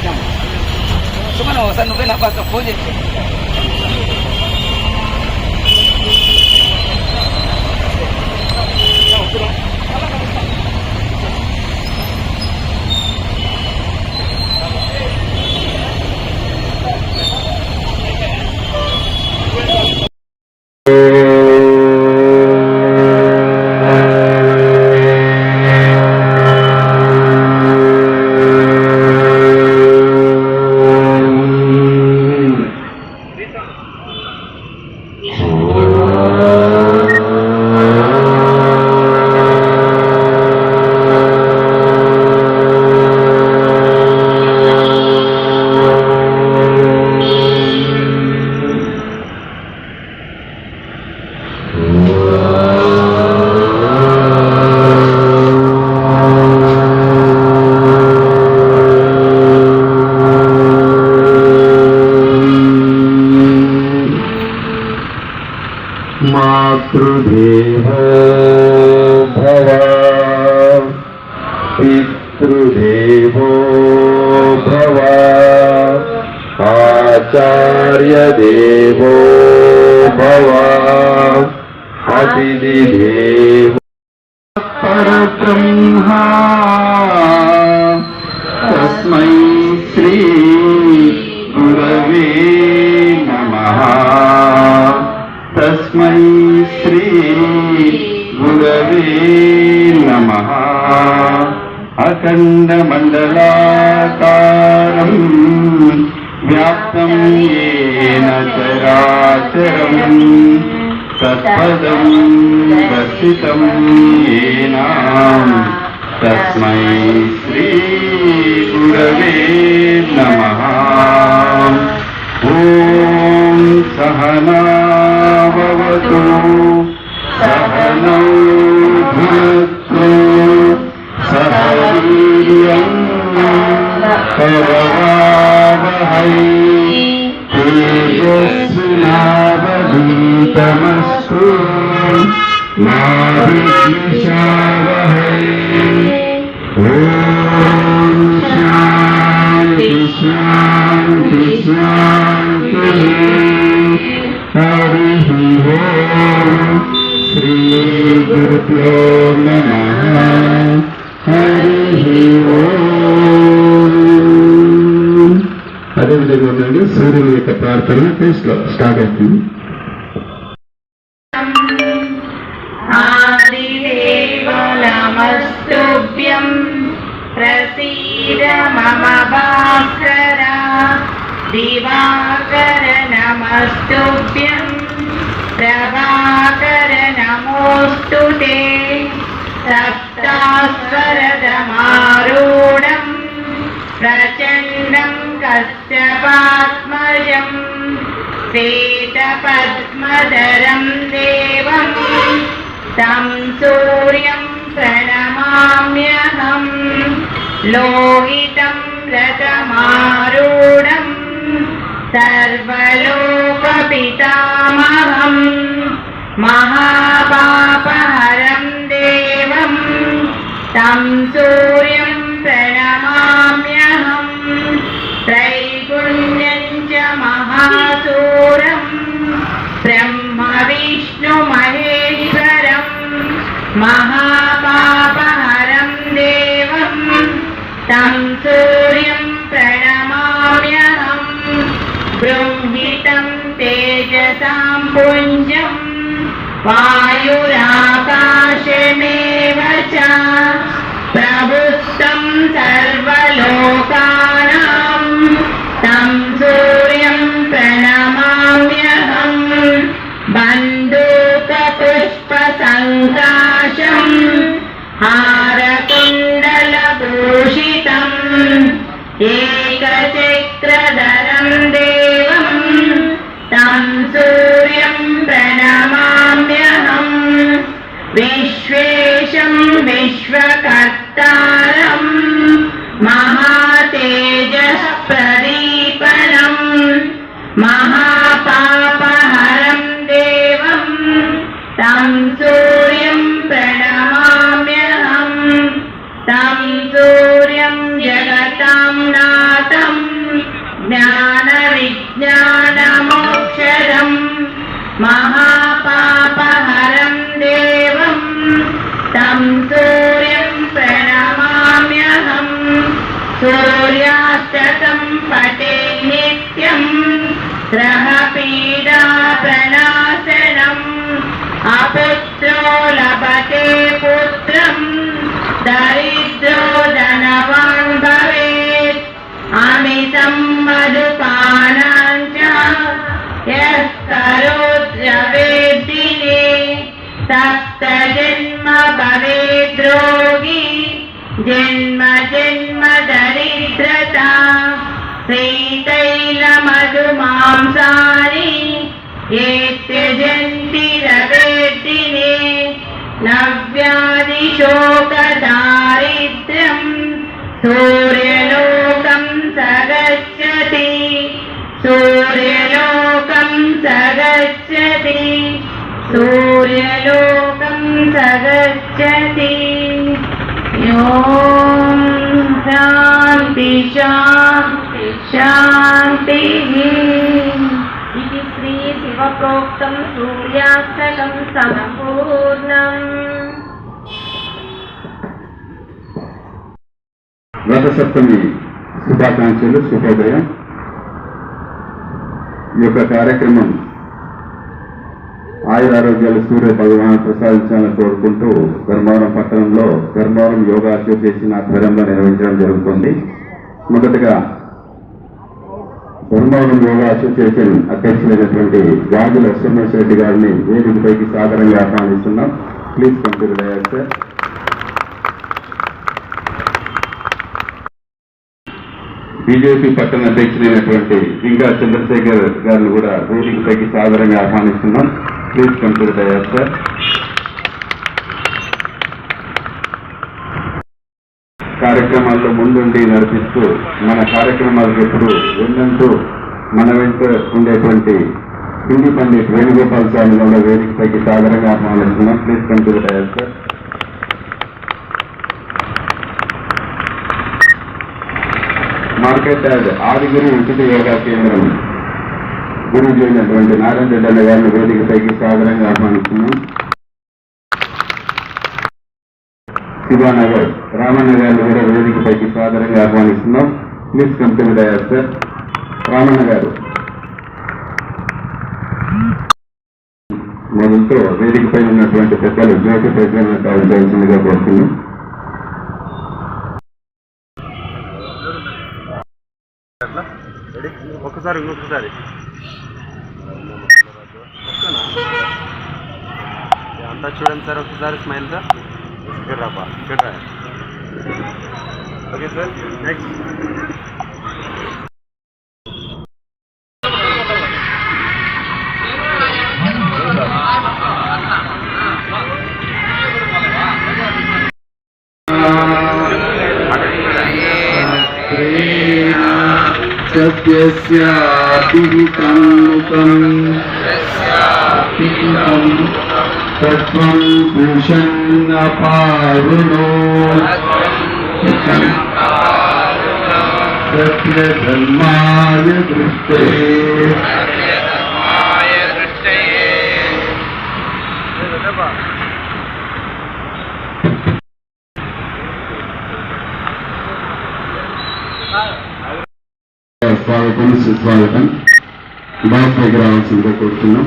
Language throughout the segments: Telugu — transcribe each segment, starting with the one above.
Cuman wawasan nubin apa ke puji. मातृदेवो भव पितृदेवो भव आचार्यदेवो भव अतिथिदेवो परब्रह्मा तस्मै श्री गुरवे नमः तस्मै श्री गुरवे नमः अखण्डमण्डलाकारं व्याप्तं येन चराचरं तत्पदं दर्शितं येन तस्मै श्री गुरवे नमः ॐ सहना भवतु सहनौ भुनक्तु सह वीर्यं करवावहै तेजस्विनावधीतमस्तु मा विद्विषावहै ॐ शान्ति शान्ति शान्तिः हरिः ओम् श्री गुरुभ्यो नमः हरिः ओम् అదేవిధంగా ఉండండి సూర్యుని యొక్క ప్రార్థన స్టార్ట్ అవుతుంది. ఆదిదేవ నమస్తుభ్యం ప్రసీద మమ భాస్కర దివాకర నమస్తుభ్యం ప్రభాకర నమోస్తుతే సప్తాస్వరదమారూఢం ప్రచండం కశ్యపాత్మజం శ్వేతపద్మధరం దేవం తం సూర్యం ప్రణమామ్యహం లోహితం రథమారూఢం సర్వలోకపితామహం మహాపాపహరం దేవం తం సూర్యం ప్రణమామ్యహం त्रैगुण्यं च महासूरं ब्रह्म विष्णु महेश्वरं महापापहरं देवं तं सूर्यं प्रणमाम्यहं बृंहितं तेजसां पुञ्जं वायुराकाशमेव च प्रभुस्तं सर्वलोकानां तं सूर्यं प्रणमाम्यहं बन्दूकपुष्पसङ्काशं हारकुण्डलभूषितम् एकचक्रधरं देवं तं सूर्यं प्रणमाम्यहम् सूर्यास्तकं पटे नित्यं ग्रहपीडा प्रणाशनम् अपुत्रो लभते पुत्रं दरिद्रो धनवान् भवेत् अमितं मधुपानं च यः करोत्यवेद्दिने सप्तजन्म भवेद् रोगी जन्म जन्म दरिद्रता श्रीतैलमधुमांसानि ये त्यजन्ति रवेद्दिने नव्यादिशोकदारिद्र्यं सूर्यलोकं स गच्छति सूर्यलोकं स गच्छति सूर्यलोकं स गच्छति ओम शांति शांति शांति। इति श्री शिवप्रोक्तं सूर्यास्तकं सम्पूर्णम्। రథసప్తమి శుభాకాంక్షలు, శుభోదయం. ఈ యొక్క కార్యక్రమం ఆయురారోగ్యాలు సూర్య భగవాన్ ప్రసాదించాలని కోరుకుంటూ ధర్మవరం పట్టణంలో ధర్మవరం యోగా అసోసియేషన్ ఆధ్వర్యంలో నిర్వహించడం జరుగుతుంది. మొదటగా ధర్మవరం యోగా అసోసియేషన్ అధ్యక్షులైనటువంటి గాజుల సోమేశ్వర రెడ్డి గారిని వేదికపైకి సాదరంగా ఆహ్వానిస్తున్నాం. Please come to the dais sir. BJP పట్టణ అధ్యక్షులైనటువంటి జింగా చంద్రశేఖర్ గారిని కూడా వేదికపైకి సాదరంగా ఆహ్వానిస్తున్నాం. Please come to the dais sir. కార్యక్రమాల్లో ముందుండి నడిపిస్తూ మన కార్యక్రమాలకు ఎప్పుడు వెన్నంటూ మన వెంట ఉండేటువంటి హిందీ పండిట్ వేణుగోపాల్ స్వామి కూడా వేదికపైకి సాదరంగా ఆహ్వానిస్తున్నాం. Please come to the dais sir. Market yard Adiguru ఉచిత యోగా కేంద్రం గురుజీ అయినటువంటి నారాయణ రెడ్డి అన్న గారిని వేదికపైకి సాదరంగా ఆహ్వానిస్తున్నాం. శివానగర్ రామన్న గారిని కూడా వేదికపైకి సాదరంగా ఆహ్వానిస్తున్నాం. Please come to the dais sir. Ramanna గారు మొదలుతో వేదికపై ఉన్నటువంటి పెద్దలు జ్యోతి ప్రజలను కావాల్సిందిగా కోరుతున్నాం. ఒక్కసారి ఇంకొకసారి అంతా చూడండి సార్, ఒకసారి స్మైల్ సార్. ఇక్కడ రాబా, ఇక్కడ రా. Okay sir, next. సత్యస్యాపిహితం తత్వం భూషన్నపారుణో సత్యధర్మాయ దృష్టే స్వాగతం, సుస్వాగతం. బాబు దగ్గర రావాల్సిందిగా కోరుతున్నాం.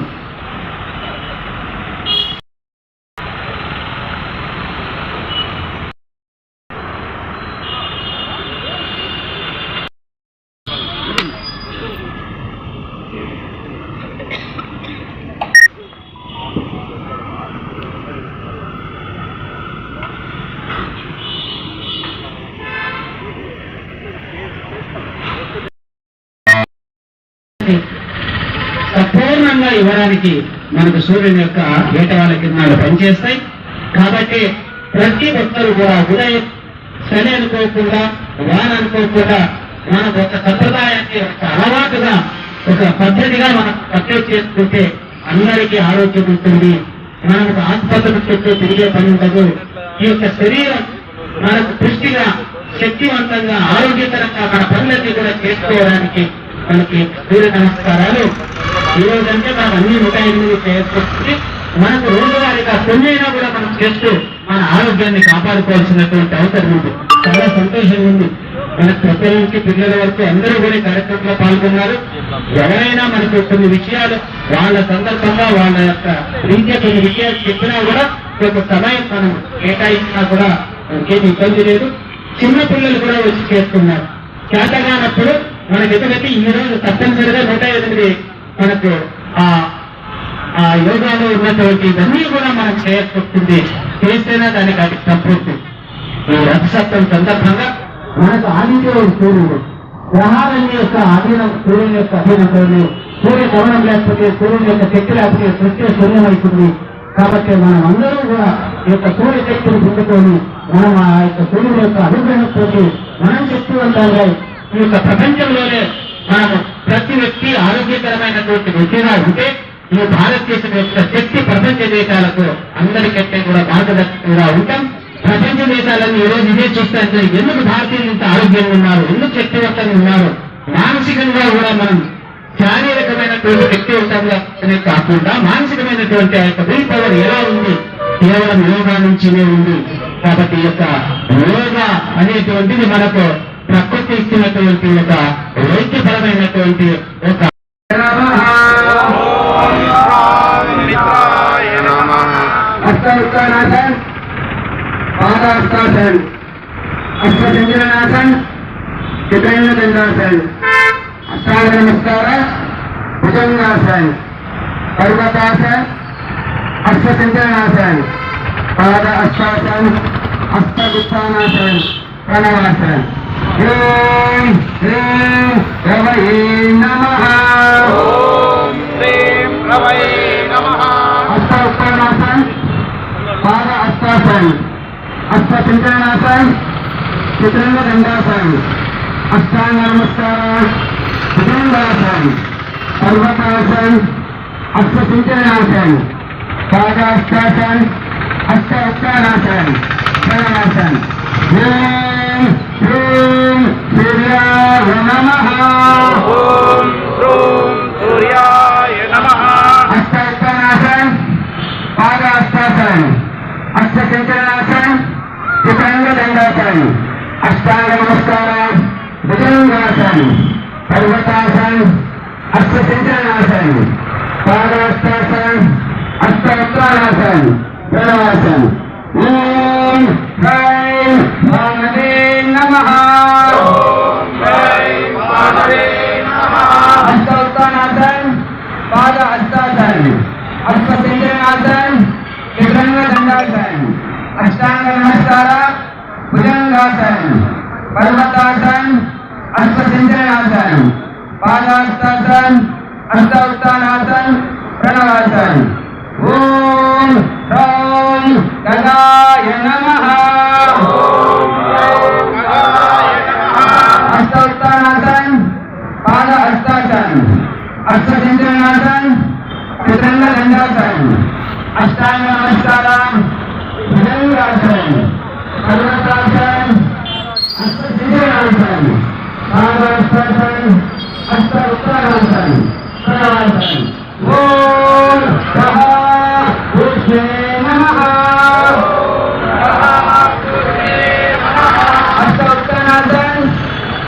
సంపూర్ణంగా ఇవ్వడానికి మనకు సూర్యుని యొక్క వేటవాళ్ళ కిరణాలు పనిచేస్తాయి. కాబట్టి ప్రతి భక్తులు కూడా ఉదయం శని అనుకోకుండా, వాన అనుకోకుండా మనకు ఒక సంప్రదాయాన్ని ఒక అలవాటుగా, ఒక పద్ధతిగా మనం పద్ధతి చేసుకుంటే అందరికీ ఆరోగ్యం ఉంటుంది. మనకు ఆసుపత్రుల చుట్టూ తిరిగే పని ఉండదు. ఈ యొక్క శరీరం మనకు పుష్టిగా, శక్తివంతంగా, ఆరోగ్యకరంగా మన పనులన్నీ కూడా చేసుకోవడానికి మనకి సూర్య నమస్కారాలు. ఈ రోజంటే మనం అన్ని 108 చేసుకుంటే మనకు రోజువారీగా కొన్నైనా కూడా మనం చేస్తూ మన ఆరోగ్యాన్ని కాపాడుకోవాల్సినటువంటి అవసరం ఉంది. చాలా సంతోషంగా ఉంది. మన పెద్దల నుంచి పిల్లల వరకు అందరూ కూడా ఈ కార్యక్రమంలో పాల్గొన్నారు. ఎవరైనా మనకు కొన్ని విషయాలు వాళ్ళ సందర్భంగా వాళ్ళ యొక్క రీత్యా కొన్ని విషయాలు చెప్పినా కూడా కొంత సమయం మనం కేటాయించినా కూడా మనకేమి ఇబ్బంది లేదు. చిన్న పిల్లలు కూడా వచ్చి చేస్తున్నారు. చేతగానప్పుడు మనకి ఎందుకంటే ఈ రోజు తప్పనిసరిగా 108 మనకు ఆ యోగాలో ఉన్నటువంటి ఇవన్నీ కూడా మనం చేయకపోతుంది. చేస్తేనే దానికి అది సంపూర్తి. ఈ రథసప్తం సందర్భంగా మనకు ఆదిత్యుడు సూర్యుడు, గ్రహాలన్నీ యొక్క అధీనం సూర్యుని యొక్క అధీనంలోనే, సూర్య గమనం లేకపోతే సూర్యుని యొక్క శక్తి లేకపోతే సృష్టి శూన్యమవుతుంది. కాబట్టి మనం అందరూ కూడా ఈ యొక్క సూర్య శక్తిని పుట్టుకొని మనం ఆ యొక్క సూర్యుని యొక్క అనుగ్రహంతో మనం శక్తివంతంగా ఈ యొక్క ప్రపంచంలోనే మనము ప్రతి వ్యక్తి ఆరోగ్యకరమైనటువంటి వ్యక్తిగా ఉంటే ఈ భారతదేశం యొక్క శక్తి ప్రపంచ దేశాలకు అందరికంటే కూడా మార్గదర్శకంగా ఉంటాం. ప్రపంచ దేశాలన్నీ ఈ రోజు ఇదే చూస్తే ఎందుకు భారతీయులు ఇంత ఆరోగ్యంగా ఉన్నారు, ఎందుకు శక్తివంతంగా ఉన్నారు, మానసికంగా కూడా మనం శారీరకమైనటువంటి శక్తివంతంగానే కాకుండా మానసికమైనటువంటి ఆ యొక్క విల్ పవర్ ఎలా ఉంది, కేవలం యోగా నుంచినే ఉంది. కాబట్టి ఈ యొక్క యోగా అనేటువంటిది మనకు ప్రకృతి ఇచ్చినటువంటి ఒక వైద్యపరమైనటువంటి ఒక अष्टावक्रासन, पादाष्टासन, अष्टचंद्रनासन, चतुर्वेद दंडासन, अष्टांग नमस्कार, भुजंगासन, पर्वतासन, अष्टचंद्रनासन, पाद अष्टासन, अष्टगुप्तानासन, प्रणवासन. ओम ह्रीं रवये नमः. ओम ह्रीं रवये नमः. अष्टावक्रासन, पाद अष्टासन, अष्टचंद्रनासन, चतुर्वेद दंडासन, अष्टांग नमस्कार, भुजंगासन, पर्वतासन, अष्टचंद्रनासन, पादाष्टासन, अष्टावक्रासन, प्रणवासन. ओम ह्रीं सूर्याय नमः. ओम ह्रीं सूर्याय नमः. अष्टावक्रासन, पादाष्टासन, अष्टचंद्रनासन, चतुर्वेद दंडासन, अष्टांग नमस्कार, भुजंगासन, पर्वतासन, अष्टचंद्रनासन, पादाष्टासन, अष्टावक्रासन, प्रणवासन. ओम ह्रीं भानवे नमः. ओम ह्रीं भानवे नमः. अष्टावक्रासन, पाद अष्टासन, अष्टचंद्रनासन, चतुर्वेद दंडासन, अष्टांग नमस्कार, भुजंगासन, पर्वतासन, अष्टचंद्रनासन, पादाष्टासन, अष्टावक्रासन, प्रणवासन. ओम ह्रीं गदाय नमः. ओम ह्रीं गदाय नमः. अष्टावक्रासन, पाद अष्टासन, अष्टचंद्रनासन, चतुर्वेद दंडासन, अष्टांग नमस्कार, भुजंगासन, पर्वतासन, अष्टचंद्रनासन, पादाष्टासन, अष्टावक्रासन, प्रणवासन. ओम विष्णवे नमः. अष्टावक्रासन,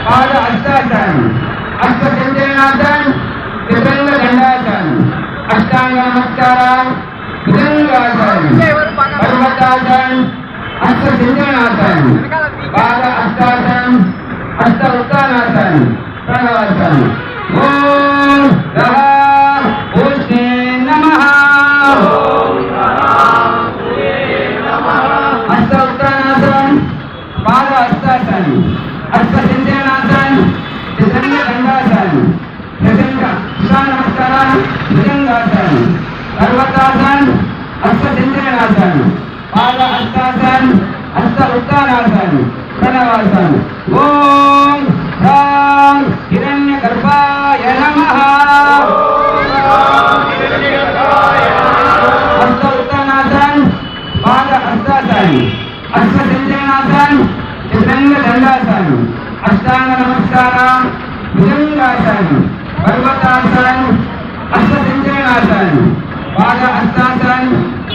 पाद अष्टासन, अष्टचंद्रनासन, चतुर्वेद दंडासन, अष्टांग नमस्कार, भुजंगासन, पर्वतासन, अष्टचंद्रनासन, पाद अष्टासन, अष्टावक्रासन, प्रणवासन. ओम विष्णवे नमः. अष्टावक्रासन, पाद अष्टासन, अष्टचंद्रनासन, चतुर्वेद दंडासन, अष्टांग नमस्कार, भुजंगासन, पर्वतासन, अष्टचंद्रनासन, पाद अष्टासन, अष्टावक्रासन, प्रणवासन. ओम ह्रीं हिरण्यगर्भाय नमः. अष्टावक्रासन, पाद अष्टासन, अष्टचंद्रनासन, चतुर्वेद दंडासन, अष्टांग नमस्कार, भुजंगासन, पर्वतासन, अष्टचंद्रनासन, पाद अष्टासन,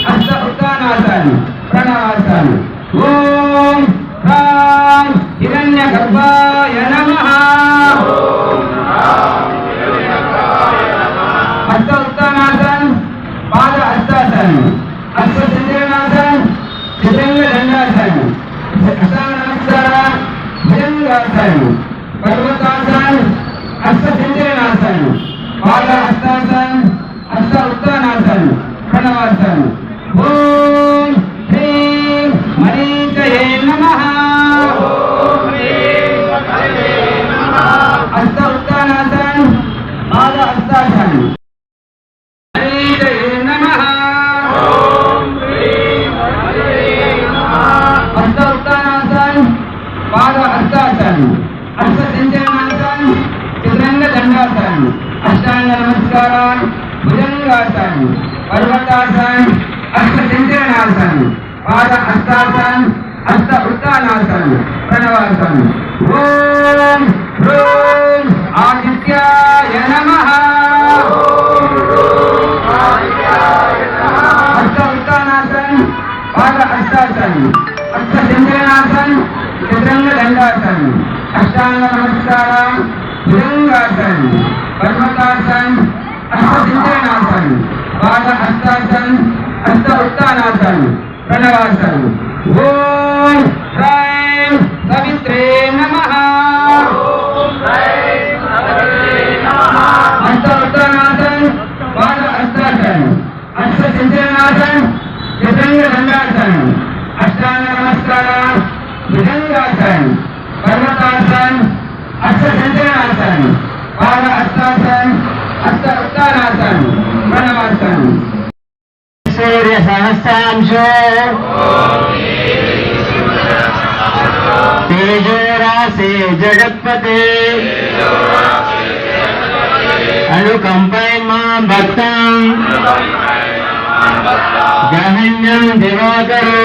अष्टावक्रासन, प्रणवासन. ओम ह्रीं हिरण्यगर्भाय भुजंगासन पर्वतासन हस्तसिंचनासन पाद हस्तासन हस्त उत्तानासन प्रणवासन ओम ह्रीं मणिकये नमः हस्त उत्तानासन पाद हस्तासन मणिकये नमः हस्त उत्तानासन पाद हस्तासन हस्त सिंचनासन चतुरंग दंडासन अष्टांग नमस्कारान भुजंगासन पर्वतासन हस्त सिंचनासन पाद हस्तासन हस्त उत्तानासन प्रणवासन ओम ह्रूं आदित्याय नमः हस्त उत्तानासन पाद हस्तासन हस्त सिंचनासन चतुरंग दंडासन अष्टांग नमस्कारान भुजंगासन पर्वतासन हस्त सिंचनासन पाद हस्तासन हस्त उत्तानासन प्रणवासन ओम ह्रीं सवित्रे नमः हस्त उत्तानासन पाद हस्तासन हस्त सिंचनासन चतुरंग दंडासन अष्टांग नमस्कारान भुजंगासन पर्वतासन हस्त सिंचनासन पाद हस्तासन हस्त उत्तानासन प्रणवासन सूर्य सहस्रांशो तेजो राशि जगत्पते अनुकंपय मां भक्तं जहन्यं दिवाकरो